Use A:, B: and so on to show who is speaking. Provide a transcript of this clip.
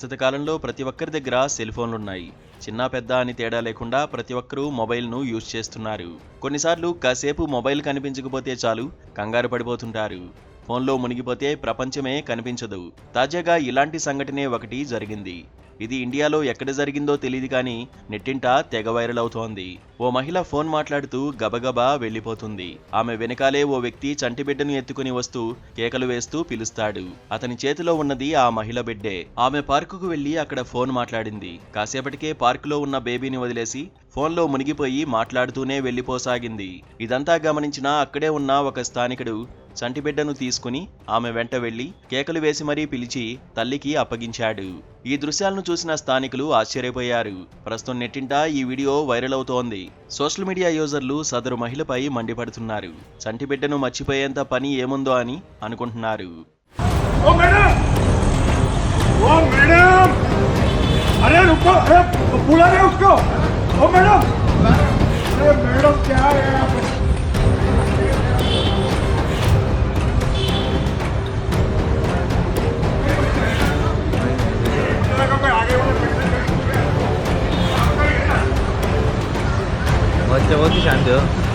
A: ప్రస్తుత కాలంలో ప్రతి ఒక్కరి దగ్గర సెల్ ఫోన్లున్నాయి. చిన్న పెద్ద అని తేడా లేకుండా ప్రతి ఒక్కరూ మొబైల్ను యూజ్ చేస్తున్నారు. కొన్నిసార్లు కాసేపు మొబైల్ కనిపించకపోతే చాలు కంగారు పడిపోతుంటారు. ఫోన్లో మునిగిపోతే ప్రపంచమే కనిపించదు. తాజాగా ఇలాంటి సంఘటనే ఒకటి జరిగింది. ఇది ఇండియాలో ఎక్కడ జరిగిందో తెలియదు కానీ నెట్టింట తెగ వైరల్ అవుతోంది. ఓ మహిళ ఫోన్ మాట్లాడుతూ గబగబా వెళ్లిపోతుంది. ఆమె వెనకాలే ఓ వ్యక్తి చంటిబిడ్డను ఎత్తుకుని వస్తూ కేకలు వేస్తూ పిలుస్తాడు. అతని చేతిలో ఉన్నది ఆ మహిళ బిడ్డే. ఆమె పార్కుకు వెళ్లి అక్కడ ఫోన్ మాట్లాడింది. కాసేపటికే పార్కులో ఉన్న బేబీని వదిలేసి ఫోన్లో మునిగిపోయి మాట్లాడుతూనే వెళ్లిపోసాగింది. ఇదంతా గమనించిన అక్కడే ఉన్న ఒక స్థానికుడు చంటిబిడ్డను తీసుకుని ఆమె వెంట వెళ్లి కేకలు వేసి మరీ పిలిచి తల్లికి అప్పగించాడు. ఈ దృశ్యాలను చూసిన స్థానికులు ఆశ్చర్యపోయారు. ప్రస్తుతం నెట్టింట ఈ వీడియో వైరల్ అవుతోంది. సోషల్ మీడియా యూజర్లు సదరు మహిళపై మండిపడుతున్నారు. చంటిబిడ్డను మర్చిపోయేంత పని ఏముందో అని అనుకుంటున్నారు.
B: बहुत शांत हो।